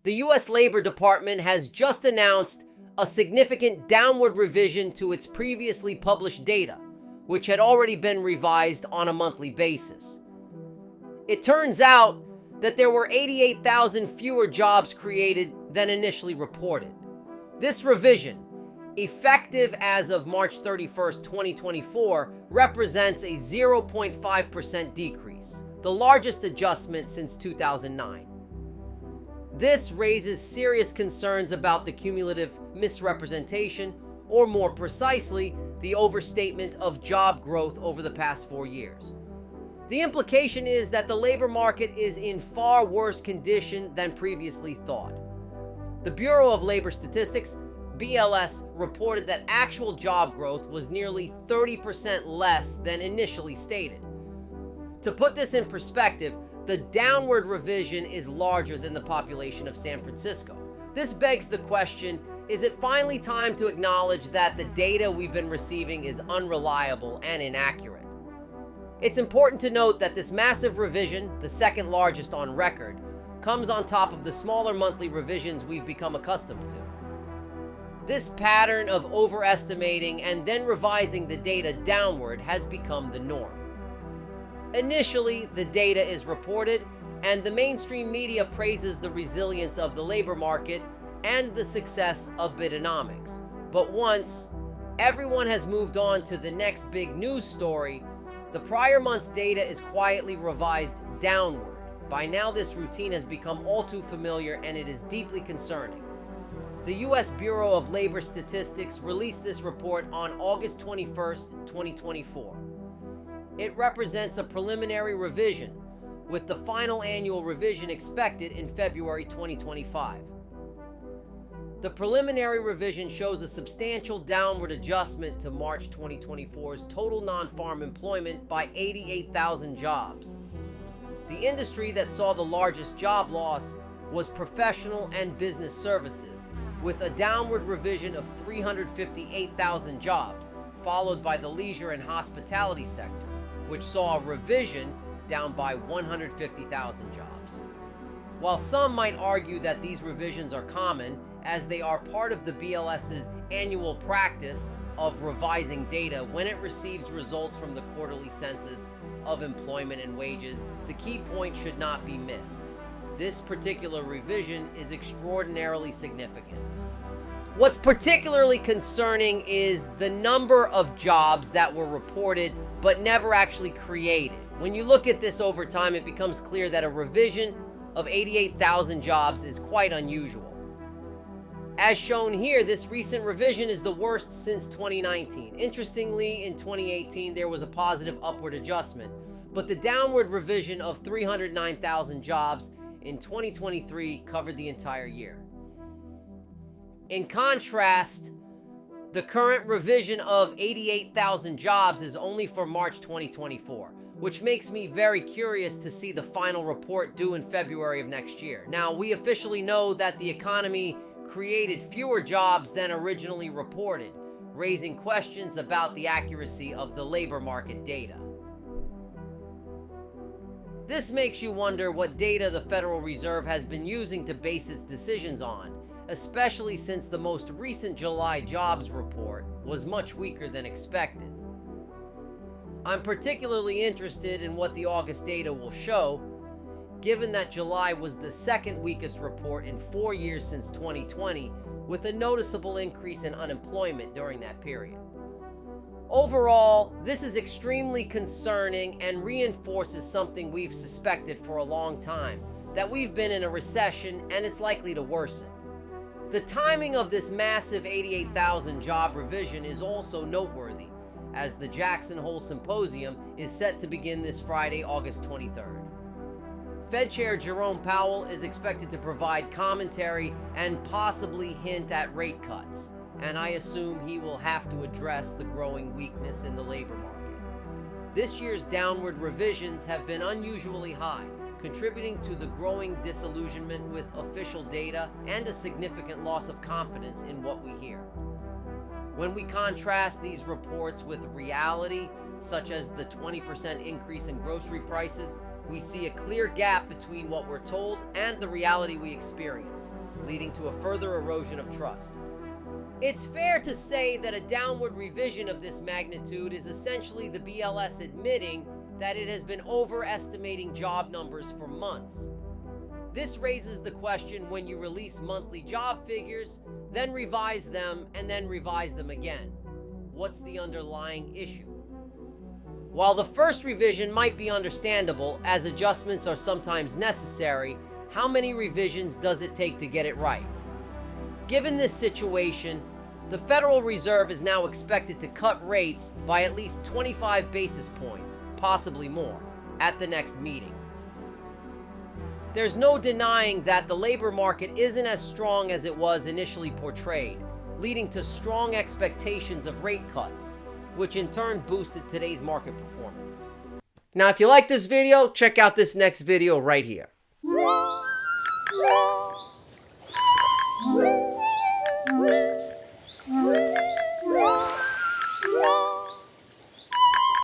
The U.S. Labor Department has just announced a significant downward revision to its previously published data, which had already been revised on a monthly basis. It turns out that there were 88,000 fewer jobs created than initially reported. This revision, effective as of March 31st, 2024, represents a 0.5% decrease, the largest adjustment since 2009. This raises serious concerns about the cumulative misrepresentation, or more precisely, the overstatement of job growth over the past 4 years. The implication is that the labor market is in far worse condition than previously thought. The Bureau of Labor Statistics, BLS, reported that actual job growth was nearly 30% less than initially stated. To put this in perspective, the downward revision is larger than the population of San Francisco. This begs the question, is it finally time to acknowledge that the data we've been receiving is unreliable and inaccurate? It's important to note that this massive revision, the second largest on record, comes on top of the smaller monthly revisions we've become accustomed to. This pattern of overestimating and then revising the data downward has become the norm. Initially, the data is reported, and the mainstream media praises the resilience of the labor market and the success of Bidenomics. But once everyone has moved on to the next big news story, the prior month's data is quietly revised downward. By now, this routine has become all too familiar, and it is deeply concerning. The U.S. Bureau of Labor Statistics released this report on August 21st, 2024. It represents a preliminary revision, with the final annual revision expected in February 2025. The preliminary revision shows a substantial downward adjustment to March 2024's total non-farm employment by 88,000 jobs. The industry that saw the largest job loss was professional and business services, with a downward revision of 358,000 jobs, followed by the leisure and hospitality sector, which saw a revision down by 150,000 jobs. While some might argue that these revisions are common, as they are part of the BLS's annual practice of revising data when it receives results from the quarterly census of employment and wages, the key point should not be missed. This particular revision is extraordinarily significant. What's particularly concerning is the number of jobs that were reported but never actually created. When you look at this over time, it becomes clear that a revision of 88,000 jobs is quite unusual. As shown here, this recent revision is the worst since 2019. Interestingly, in 2018, there was a positive upward adjustment, but the downward revision of 309,000 jobs in 2023 covered the entire year. In contrast, the current revision of 88,000 jobs is only for March 2024, which makes me very curious to see the final report due in February of next year. Now, we officially know that the economy created fewer jobs than originally reported, raising questions about the accuracy of the labor market data. This makes you wonder what data the Federal Reserve has been using to base its decisions on, especially since the most recent July jobs report was much weaker than expected. I'm particularly interested in what the August data will show, given that July was the second weakest report in 4 years since 2020, with a noticeable increase in unemployment during that period. Overall, this is extremely concerning and reinforces something we've suspected for a long time, that we've been in a recession and it's likely to worsen. The timing of this massive 88,000 job revision is also noteworthy, as the Jackson Hole Symposium is set to begin this Friday, August 23rd. Fed Chair Jerome Powell is expected to provide commentary and possibly hint at rate cuts, and I assume he will have to address the growing weakness in the labor market. This year's downward revisions have been unusually high, contributing to the growing disillusionment with official data and a significant loss of confidence in what we hear. When we contrast these reports with reality, such as the 20% increase in grocery prices, We see a clear gap between what we're told and the reality we experience, leading to a further erosion of trust. It's fair to say that a downward revision of this magnitude is essentially the BLS admitting that it has been overestimating job numbers for months. This raises the question: when you release monthly job figures, then revise them, and then revise them again, what's the underlying issue? While the first revision might be understandable, as adjustments are sometimes necessary, how many revisions does it take to get it right? Given this situation, the Federal Reserve is now expected to cut rates by at least 25 basis points, possibly more, at the next meeting. There's no denying that the labor market isn't as strong as it was initially portrayed, leading to strong expectations of rate cuts, which in turn boosted today's market performance. Now, if you like this video, check out this next video right here.